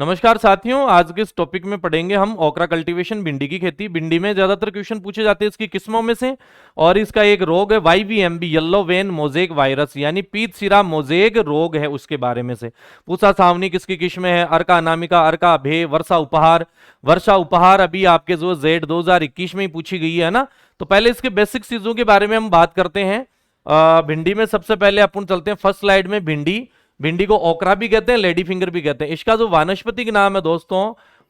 नमस्कार साथियों, आज के इस टॉपिक में पढ़ेंगे हम ओकरा कल्टीवेशन, भिंडी की खेती। भिंडी में ज्यादातर क्वेश्चन पूछे जाते हैं इसकी किस्मों में से। और इसका एक रोग है YVMB, yellow vein mosaic virus, यानी पीत सिरा मोजेक रोग है, उसके बारे में से पूछा। सावनी किसकी किस्म है? अर्का अनामिका, अर्का अभय, वर्षा उपहार। वर्षा उपहार अभी आपके जो Z 2021 में ही पूछी गई है ना। तो पहले इसके बेसिक चीजों के बारे में हम बात करते हैं। भिंडी में सबसे पहले अपन चलते हैं फर्स्ट स्लाइड में। भिंडी भिंडी को ओकरा भी कहते हैं, लेडी फिंगर भी कहते हैं। इसका जो वानस्पतिक नाम है दोस्तों,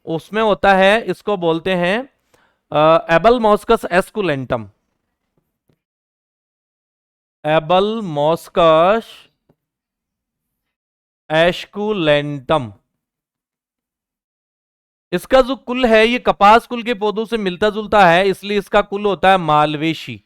उसमें होता है, इसको बोलते हैं एबलमॉस्कस एस्कुलेंटम। एबलमॉस्कस एस्कुलेंटम। इसका जो कुल है ये कपास कुल के पौधों से मिलता जुलता है, इसलिए इसका कुल होता है मालवेशी।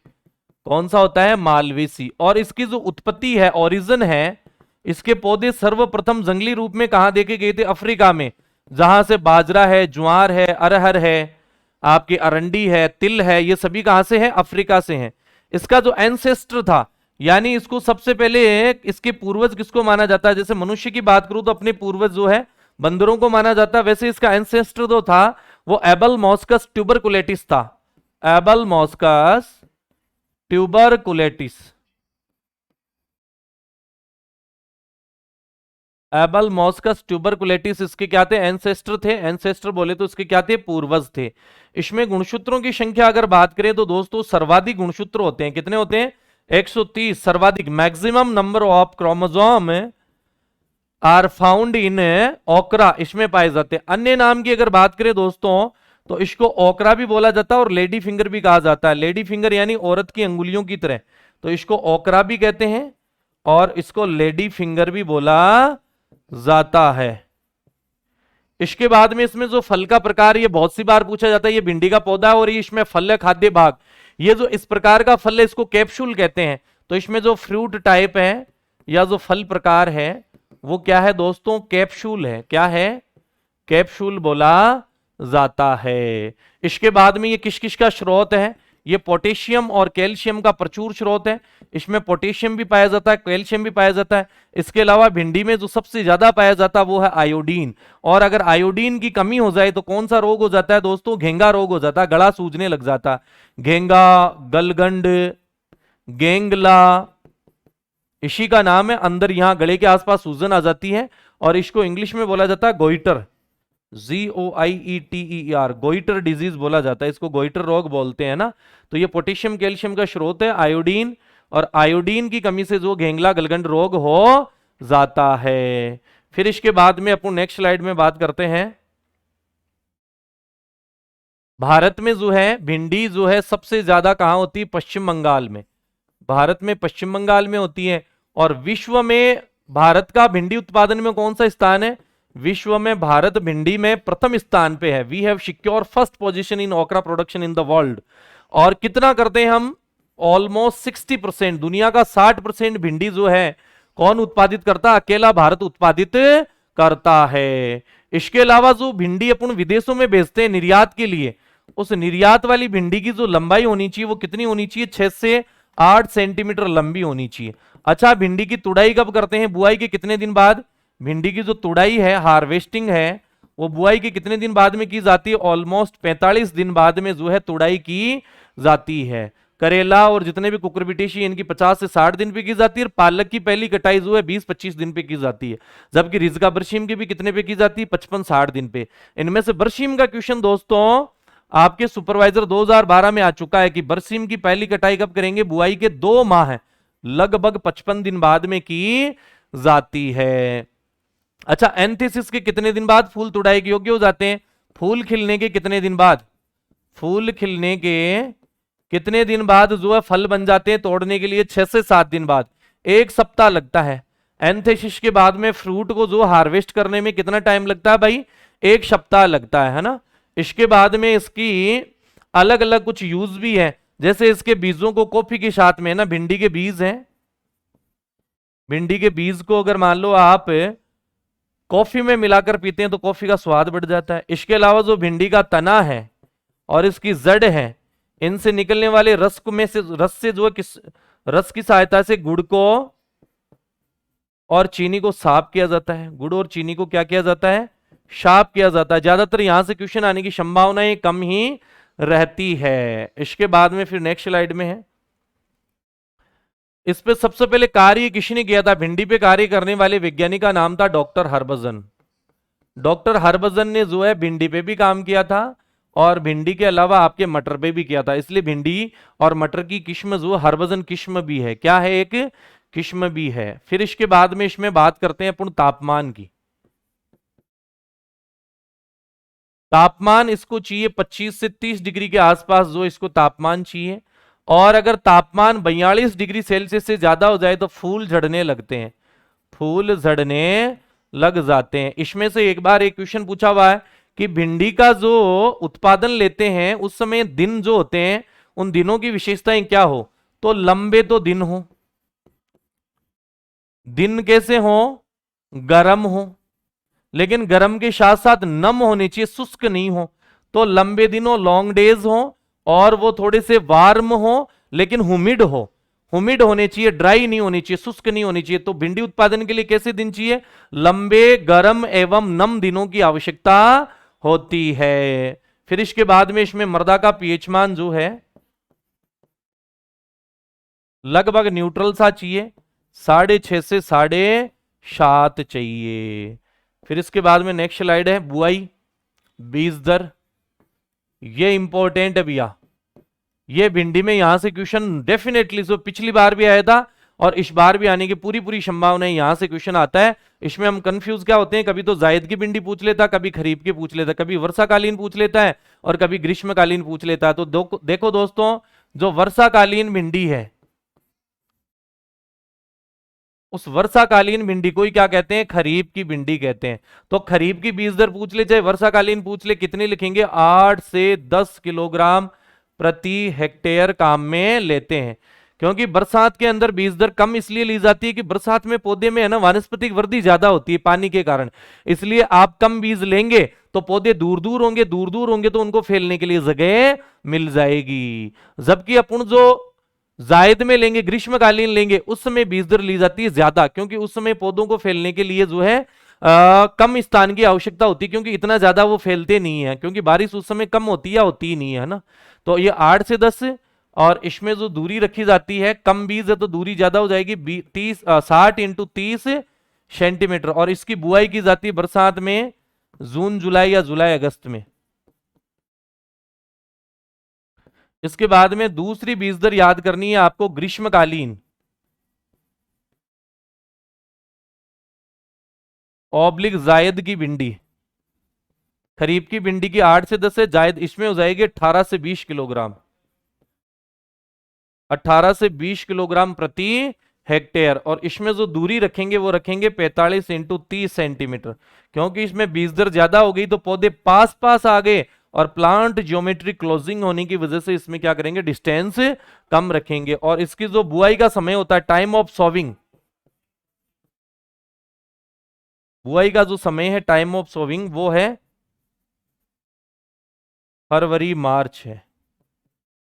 कौन सा होता है? मालवेसी। और इसकी जो उत्पत्ति है, ओरिजिन है, इसके पौधे सर्वप्रथम जंगली रूप में कहां देखे गए थे? अफ्रीका में, जहां से बाजरा है, ज्वार है, अरहर है, आपकी अरंडी है, तिल है, ये सभी कहां से है? अफ्रीका से हैं। इसका जो एंसेस्टर था, यानी इसको सबसे पहले इसके पूर्वज किसको माना जाता है? जैसे मनुष्य की बात करूं तो अपने पूर्वज जो है बंदरों को माना जाता है, वैसे इसका एंसेस्टर जो था वो एबलमॉस्कस ट्यूबरकुलेटिस था। एबलमॉस्कस ट्यूबरकुलेटिस। एबलमॉस्कस ट्यूबरकुलेटिस इसके क्या थे? एंसेस्टर थे। एंसेस्टर बोले तो इसके क्या थे? पूर्वज थे। इसमें गुणसूत्रों की संख्या अगर बात करें तो दोस्तों सर्वाधिक गुणसूत्र होते हैं। कितने होते हैं? 130 सर्वाधिक। Maximum number of chromosome are found in okra, इसमें पाए जाते हैं। अन्य नाम की अगर बात करें दोस्तों तो इसको ओकरा भी बोला जाता है और लेडी फिंगर भी कहा जाता है। लेडी फिंगर यानी औरत की अंगुलियों की तरह, तो इसको ओकरा भी कहते हैं और इसको लेडी फिंगर भी बोला जाता है। इसके बाद में इसमें जो फल का प्रकार, ये बहुत सी बार पूछा जाता है। ये भिंडी का पौधा है और ये इसमें फल है, खाद्य भाग। ये जो इस प्रकार का फल है इसको कैप्सूल कहते हैं। तो इसमें जो फ्रूट टाइप है या जो फल प्रकार है वो क्या है दोस्तों? कैप्सूल है। क्या है? कैप्सूल बोला जाता है। इसके बाद में ये किस किस का स्रोत है? ये पोटेशियम और कैल्शियम का प्रचुर स्रोत है। इसमें पोटेशियम भी पाया जाता है, कैल्शियम भी पाया जाता है। इसके अलावा भिंडी में जो सबसे ज्यादा पाया जाता है वो है आयोडीन। और अगर आयोडीन की कमी हो जाए तो कौन सा रोग हो जाता है दोस्तों? घेंगा रोग हो जाता है, गला सूजने लग जाता है। घेंगा, गलगंड, गेंगला, इसी का नाम है। अंदर यहां गले के आसपास सूजन आ जाती है और इसको इंग्लिश में बोला जाता है गोइटर। GOIETER, गोइटर डिजीज बोला जाता है इसको, गोइटर रोग बोलते हैं ना। तो ये पोटेशियम कैल्शियम का स्रोत है आयोडीन, और आयोडीन की कमी से जो घेंगला गलगंड रोग हो जाता है। फिर इसके बाद में अपन नेक्स्ट स्लाइड में बात करते हैं। भारत में जो है भिंडी जो है सबसे ज्यादा कहां होती है? पश्चिम बंगाल में। भारत में पश्चिम बंगाल में होती है। और विश्व में भारत का भिंडी उत्पादन में कौन सा स्थान है? विश्व में भारत भिंडी में प्रथम स्थान पे है। We have secure first position in okra production in the world. और कितना करते हैं हम? ऑलमोस्ट 60%। दुनिया का 60% भिंडी जो है कौन उत्पादित करता है? अकेला भारत उत्पादित करता है। इसके अलावा जो भिंडी अपन विदेशों में भेजते हैं निर्यात के लिए, उस निर्यात वाली भिंडी की जो लंबाई होनी चाहिए वो कितनी होनी चाहिए? 6 से 8 सेंटीमीटर लंबी होनी चाहिए। अच्छा, भिंडी की तुड़ाई कब करते हैं? बुआई के कितने दिन बाद? भिंडी की जो तुड़ाई है, हार्वेस्टिंग है, वो बुआई के कितने दिन बाद में की जाती है? ऑलमोस्ट 45 दिन बाद में जो है तुड़ाई की जाती है। करेला और जितने भी कुकुरबिटेशी इनकी 50 से 60 दिन पे की जाती है। पालक की पहली कटाई जो है 20-25 दिन पे की जाती है। जबकि रिजका बरसीम की भी कितने पे की जाती है? 55-60 दिन पे। इनमें से बरसीम का क्वेश्चन दोस्तों आपके सुपरवाइजर 2012 में आ चुका है कि बरसीम की पहली कटाई कब करेंगे? बुआई के 2 माह है, लगभग 55 दिन बाद में की जाती है। अच्छा, एंथेसिस के कितने दिन बाद फूल तुड़ाई के योग्य हो जाते हैं? फूल खिलने के कितने दिन बाद? फूल खिलने के कितने दिन बाद जो है फल बन जाते हैं तोड़ने के लिए? 6 से 7 दिन बाद। 1 सप्ताह लगता है। एंथेसिस के बाद में फ्रूट को जो हार्वेस्ट करने में कितना टाइम लगता है भाई? 1 सप्ताह लगता है ना। इसके बाद में इसकी अलग अलग कुछ यूज भी है। जैसे इसके बीजों को कॉफी के साथ में ना, भिंडी के बीज हैं, भिंडी के बीज को अगर मान लो आप कॉफी में मिलाकर पीते हैं तो कॉफी का स्वाद बढ़ जाता है। इसके अलावा जो भिंडी का तना है और इसकी जड़ है, इनसे निकलने वाले रस से जो है किस रस की सहायता से गुड़ को और चीनी को साफ किया जाता है। गुड़ और चीनी को क्या किया जाता है? शार्प किया जाता है। ज्यादातर यहां से क्वेश्चन आने की संभावनाएं कम ही रहती है। इसके बाद में फिर नेक्स्ट स्लाइड में है, इस पे सबसे पहले कार्य किसने किया था? भिंडी पे कार्य करने वाले वैज्ञानिक का नाम था डॉक्टर हरभजन। डॉक्टर हरभजन ने जो है भिंडी पे भी काम किया था और भिंडी के अलावा आपके मटर पे भी किया था, इसलिए भिंडी और मटर की किस्म जो हरभजन किस्म भी है, क्या है, एक किस्म भी है। फिर इसके बाद में इसमें बात करते हैं अपन तापमान की। तापमान इसको चाहिए 25 से 30 डिग्री के आसपास, जो इसको तापमान चाहिए। और अगर तापमान 42 डिग्री सेल्सियस से ज्यादा हो जाए तो फूल झड़ने लगते हैं, फूल झड़ने लग जाते हैं। इसमें से एक बार एक क्वेश्चन पूछा हुआ है कि भिंडी का जो उत्पादन लेते हैं उस समय दिन जो होते हैं उन दिनों की विशेषताएं क्या हो? तो लंबे तो दिन हो, दिन कैसे हो? गर्म हो, लेकिन गर्म के साथ साथ नम होने चाहिए, शुष्क नहीं हो। तो लंबे दिन हो, लॉन्ग डेज हो, और वो थोड़े से वार्म हो लेकिन हुमिड हो, हुमिड होने चाहिए, ड्राई नहीं होनी चाहिए, शुष्क नहीं होनी चाहिए। तो भिंडी उत्पादन के लिए कैसे दिन चाहिए? लंबे, गर्म एवं नम दिनों की आवश्यकता होती है। फिर इसके बाद में इसमें मृदा का पीएच मान जो है लगभग न्यूट्रल सा चाहिए, 6.5 से 7.5 चाहिए। फिर इसके बाद में नेक्स्ट स्लाइड है बुआई, बीज दर। ये इंपॉर्टेंट है भैया, ये भिंडी में यहां से क्वेश्चन डेफिनेटली, जो पिछली बार भी आया था और इस बार भी आने की पूरी पूरी संभावना है, यहां से क्वेश्चन आता है। इसमें हम कंफ्यूज क्या होते हैं, कभी तो जायद की भिंडी पूछ लेता, कभी खरीफ की पूछ लेता, कभी वर्षाकालीन पूछ लेता है और कभी ग्रीष्मकालीन पूछ लेता है। तो देखो दोस्तों, जो वर्षाकालीन भिंडी है उस वर्षाकालीन भिंडी को ही क्या कहते हैं? खरीफ की भिंडी कहते हैं। तो खरीफ की बीज दर पूछ ले चाहे वर्षाकालीन पूछ ले, कितनी लिखेंगे? 8 से 10 किलोग्राम प्रति हेक्टेयर काम में लेते हैं। क्योंकि बरसात के अंदर बीज दर कम इसलिए ली जाती है कि बरसात में पौधे में है ना वानस्पतिक वृद्धि ज्यादा होती है पानी के कारण, इसलिए आप कम बीज लेंगे तो पौधे दूर दूर होंगे, दूर दूर होंगे तो उनको फैलने के लिए जगह मिल जाएगी। जबकि अपन जो जायद में लेंगे, ग्रीष्मकालीन लेंगे, उस समय बीज दर ली जाती है ज्यादा, क्योंकि उस समय पौधों को फैलने के लिए जो है कम स्थान की आवश्यकता होती है, क्योंकि इतना ज्यादा वो फैलते नहीं है, क्योंकि बारिश उस समय कम होती है या होती ही नहीं है ना। तो ये 8 से 10, और इसमें जो दूरी रखी जाती है, कम बीज है तो दूरी ज्यादा हो जाएगी, 60 इंटू 30 सेंटीमीटर। और इसकी बुआई की जाती है बरसात में, जून जुलाई या जुलाई अगस्त में। इसके बाद में दूसरी बीज दर याद करनी है आपको, ग्रीष्मकालीन ऑब्लिक जायद की भिंडी। खरीफ की भिंडी की 8 से 10 है, जायद इसमें हो जाएगी 18 से 20 किलोग्राम, 18 से 20 किलोग्राम प्रति हेक्टेयर। और इसमें जो दूरी रखेंगे वो रखेंगे 45 इंटू 30 सेंटीमीटर, क्योंकि इसमें बीज दर ज्यादा हो गई तो पौधे पास पास आ गए, और प्लांट ज्योमेट्री क्लोजिंग होने की वजह से इसमें क्या करेंगे? डिस्टेंस कम रखेंगे। और इसकी जो बुआई का समय होता है, टाइम ऑफ सोविंग, बुआई का जो समय है, टाइम ऑफ सोविंग, वो है फरवरी मार्च है।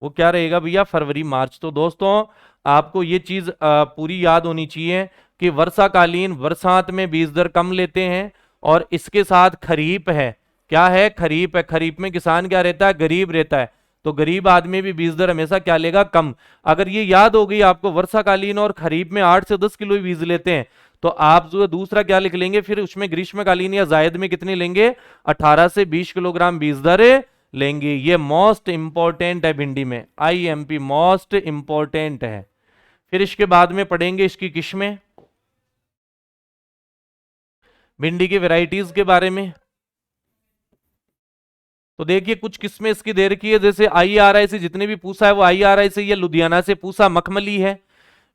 वो क्या रहेगा भैया? फरवरी मार्च। तो दोस्तों आपको ये चीज पूरी याद होनी चाहिए कि वर्षाकालीन बरसात में बीज दर कम लेते हैं, और इसके साथ खरीफ है, क्या है? खरीफ है। खरीफ में किसान क्या रहता है? गरीब रहता है, तो गरीब आदमी भी बीज दर हमेशा क्या लेगा? कम। अगर ये याद हो गई आपको, वर्षाकालीन और खरीफ में 8 से 10 किलो बीज लेते हैं, तो आप जो है दूसरा क्या लिख लेंगे फिर उसमें? ग्रीष्मकालीन या जायद में कितने लेंगे? 18 से 20 किलोग्राम बीज दर लेंगे। ये मोस्ट इंपॉर्टेंट है भिंडी में, आईएमपी मोस्ट इंपॉर्टेंट है। फिर इसके बाद में पढ़ेंगे इसकी किस्में, भिंडी की वैरायटीज के बारे में। तो देखिए कुछ किस्में इसकी दे रखी है, जैसे IRI से जितने भी पूछा है वो IRI से, ये लुधियाना से पूछा मखमली है।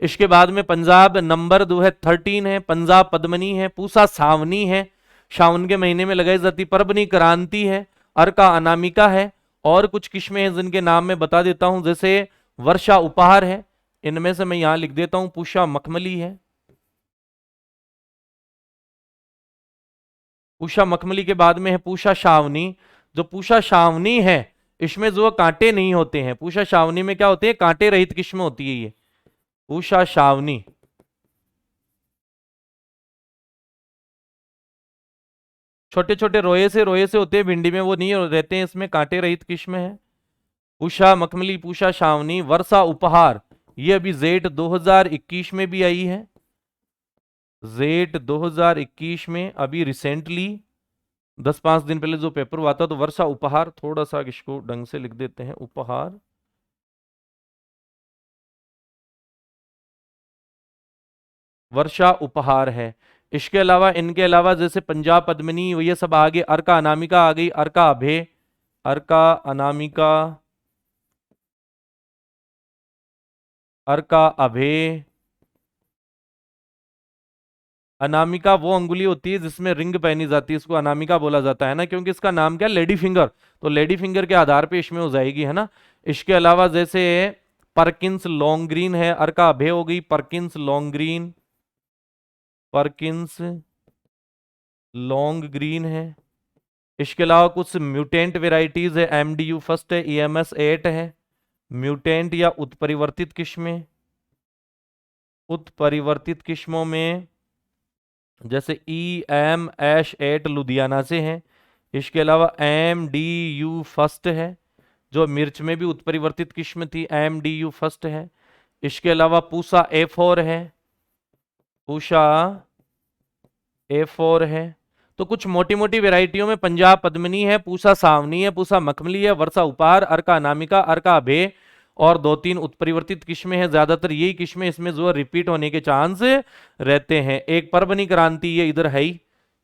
इसके बाद में पंजाब नंबर 2 है 13 है, पंजाब पद्मनी है, पूसा सावनी है, सावन के महीने में लगाई जाती, परबनी क्रांति है, अर्का अनामिका है। और कुछ किस्में हैं जिनके नाम मैं बता देता हूं, जैसे वर्षा उपहार है, इनमें से मैं यहां लिख देता हूं पूषा मखमली है। पूषा मखमली के बाद में है पूषा शावनी। जो पूषा शावनी है इसमें जो कांटे नहीं होते हैं, पूषा शावनी में क्या होते हैं? कांटे रहित किस्म होती है ये पूषा शावनी। छोटे छोटे रोए से होते हैं भिंडी में, वो नहीं रहते हैं इसमें, कांटे रहित किस्म है। पूषा मखमली, पूषा शावनी, वर्षा उपहार, ये अभी जेठ 2021 में भी आई है। जेठ 2021 में अभी रिसेंटली 10-5 दिन पहले जो पेपर हुआ था, तो वर्षा उपहार, थोड़ा सा इसको ढंग से लिख देते हैं, उपहार। वर्षा उपहार है। इसके अलावा, इनके अलावा जैसे पंजाब पद्मिनी, ये सब आगे, अर्का अनामिका आ गई, अर्का अभे, अर्का अनामिका, अर्का अभे। अनामिका वो अंगुली होती है जिसमें रिंग पहनी जाती है, इसको अनामिका बोला जाता है ना, क्योंकि इसका नाम क्या, लेडी फिंगर, तो लेडी फिंगर के आधार पे इसमें हो जाएगी, है ना। इसके अलावा जैसे परकिंस लॉन्ग ग्रीन है, अर्का अभे हो गई, Perkins long green, Perkins long green है। इसके अलावा कुछ म्यूटेंट वेराइटीज है, एमडीयू फर्स्ट है, ईएमएस 8 है। म्यूटेंट या उत्परिवर्तित किस्में, उत्परिवर्तित किस्मों में जैसे EMH8 लुधियाना से है। इसके अलावा MDU फर्स्ट है, जो मिर्च में भी उत्परिवर्तित किस्म थी, MDU फर्स्ट है। इसके अलावा पूसा A4 है, पूषा A4 है। तो कुछ मोटी मोटी वेराइटियों में पंजाब पद्मिनी है, पूसा सावनी है, पूसा मखमली है, वर्षा उपहार, अर्का अनामिका, अर्का अभे, और 2-3 उत्परिवर्तित किस्में हैं। ज्यादातर यही किस्में इसमें जो है रिपीट होने के चांस रहते हैं। एक परबनी क्रांति, ये इधर है ही,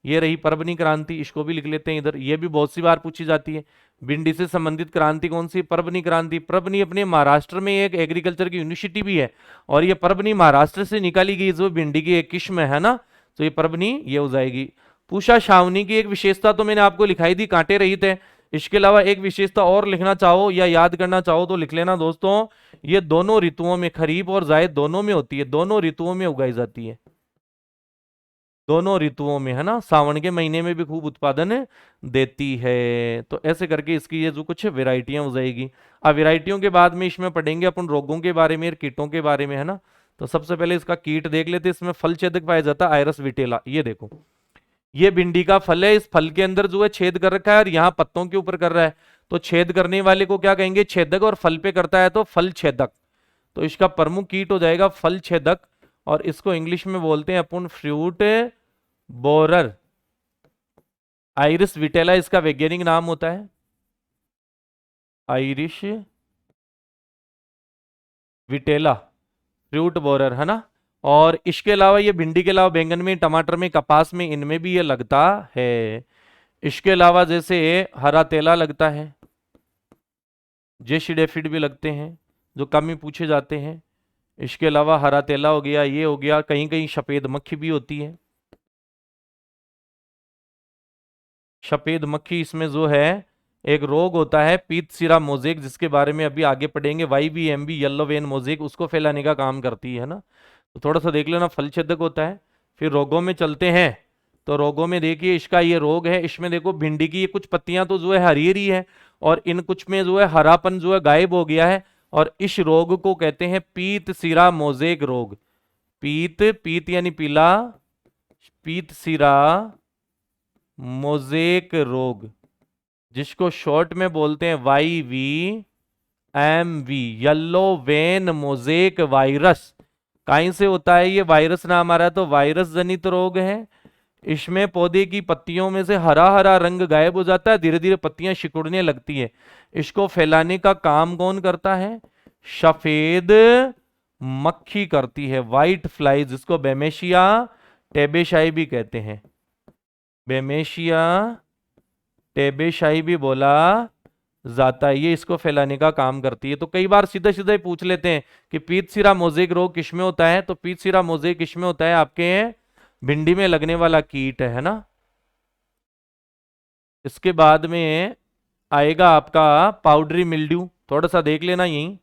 ये रही परबनी क्रांति, इसको भी लिख लेते हैं इधर, ये भी बहुत सी बार पूछी जाती है। भिंडी से संबंधित क्रांति कौन सी, परबनी क्रांति। परबनी अपने महाराष्ट्र में एक एग्रीकल्चर की यूनिवर्सिटी भी है, और ये परबनी महाराष्ट्र से निकाली गई जो भिंडी की एक किस्म है ना, तो ये परबनी ये हो जाएगी। पूषा शावनी की एक विशेषता तो मैंने आपको लिखाई दी, कांटे रहित है। इसके अलावा एक विशेषता और लिखना चाहो या याद करना चाहो तो लिख लेना दोस्तों, ये दोनों ऋतुओं में, खरीफ और जायद दोनों में होती है, दोनों ऋतुओं में उगाई जाती है, दोनों ऋतुओं में, है ना। सावन के महीने में भी खूब उत्पादन देती है। तो ऐसे करके इसकी ये जो कुछ वेराइटियां हो जाएगी। अब वेराइटियों के बाद में इसमें पढ़ेंगे अपन रोगों के बारे में, कीटों के बारे में, है ना। तो सबसे पहले इसका कीट देख लेते हैं। इसमें फल छेदक पाया जाता है आयरस विटेला। ये देखो, ये भिंडी का फल है, इस फल के अंदर जो है छेद कर रखा है, और यहाँ पत्तों के ऊपर कर रहा है, तो छेद करने वाले को क्या कहेंगे, छेदक, और फल पे करता है तो फल छेदक। तो इसका प्रमुख कीट हो जाएगा फल छेदक, और इसको इंग्लिश में बोलते हैं अपन फ्रूट बोरर। आइरिस विटेला इसका वैज्ञानिक नाम होता है, आइरिश विटेला फ्रूट बोरर, है ना। और इसके अलावा ये भिंडी के अलावा बैंगन में, टमाटर में, कपास में, इनमें भी ये लगता है। इसके अलावा जैसे हरा तेला लगता है, जेसिडेफिड भी लगते हैं, जो कम ही पूछे जाते हैं। इसके अलावा हरा तेला हो गया, ये हो गया, कहीं कहीं सफेद मक्खी भी होती है। सफेद मक्खी इसमें जो है एक रोग होता है पीत सिरा मोजेक, जिसके बारे में अभी आगे पढ़ेंगे, YVMB येलो वेन मोजेक, उसको फैलाने का काम करती है ना। तो थोड़ा सा देख लेना, फल छेदक होता है। फिर रोगों में चलते हैं, तो रोगों में देखिए इसका ये रोग है, इसमें देखो भिंडी की ये कुछ पत्तियां तो जो है हरी हरी है, और इन कुछ में जो है हरापन जो है गायब हो गया है, और इस रोग को कहते हैं पीत सिरा मोजेक रोग। पीत, पीत यानी पीला, पीत सिरा मोजेक रोग, जिसको शॉर्ट में बोलते हैं YVMV, yellow vein mosaic virus. कहीं से होता है ये वायरस नाम आ रहा है, तो वायरस जनित रोग है। इसमें पौधे की पत्तियों में से हरा हरा रंग गायब हो जाता है, धीरे धीरे पत्तियां सिकुड़ने लगती है। इसको फैलाने का काम कौन करता है, सफेद मक्खी करती है, व्हाइट फ्लाई, जिसको बेमेशिया टेबेशाई भी कहते हैं, बेमेशिया टेबेशाई भी बोला जाता है। ये इसको फैलाने का काम करती है। तो कई बार सीधा सीधा ही पूछ लेते हैं कि पीत सिरा मोजेक रोग किसमें होता है, तो पीत सिरा मोजेक किसमें होता है, आपके भिंडी में लगने वाला कीट है ना। इसके बाद में आएगा आपका पाउडरी मिल्ड्यू, थोड़ा सा देख लेना। यही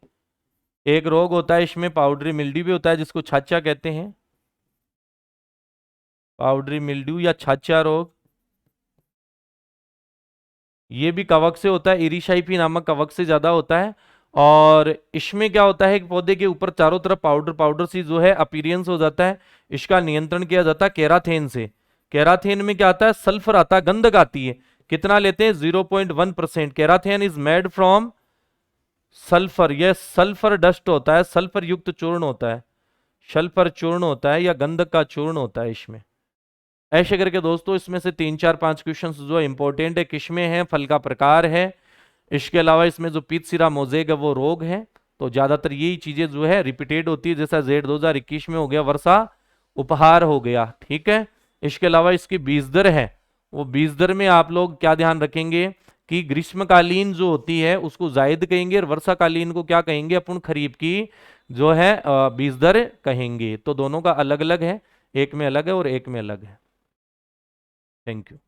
एक रोग होता है, इसमें पाउडरी मिल्ड्यू भी होता है, जिसको छाछा कहते हैं, पाउडरी मिल्ड्यू या छाछा रोग। ये भी कवक से होता है, इरिशाइपी नामक कवक से ज्यादा होता है। और इसमें क्या होता है कि पौधे के ऊपर चारों तरफ पाउडर पाउडर सी जो है अपीरियंस हो जाता है। इसका नियंत्रण किया जाता है केराथेन से। केराथेन में क्या आता है, सल्फर आता है, गंधक आती है। कितना लेते हैं, 0.1%। Karathane is made from sulphur, यह सल्फर डस्ट होता है, सल्फर युक्त चूर्ण होता है, सल्फर चूर्ण होता है या गंधक का चूर्ण होता है इसमें। ऐसे करके दोस्तों इसमें से 3 4 5 क्वेश्चन जो इंपॉर्टेंट है, किसमें है, फल का प्रकार है, इसके अलावा इसमें जो पीतसिरा मोज़ेक है वो रोग है। तो ज्यादातर यही चीजें जो है रिपीटेड होती है, जैसा जेड 2021 में हो गया वर्षा उपहार हो गया, ठीक है। इसके अलावा इसकी बीज दर है, वो बीज दर में आप लोग क्या ध्यान रखेंगे कि ग्रीष्मकालीन जो होती है उसको जायद कहेंगे और वर्षाकालीन को क्या कहेंगे, अपन खरीफ की जो है बीज दर कहेंगे। तो दोनों का अलग अलग है, एक में अलग है और एक में अलग है। Thank you.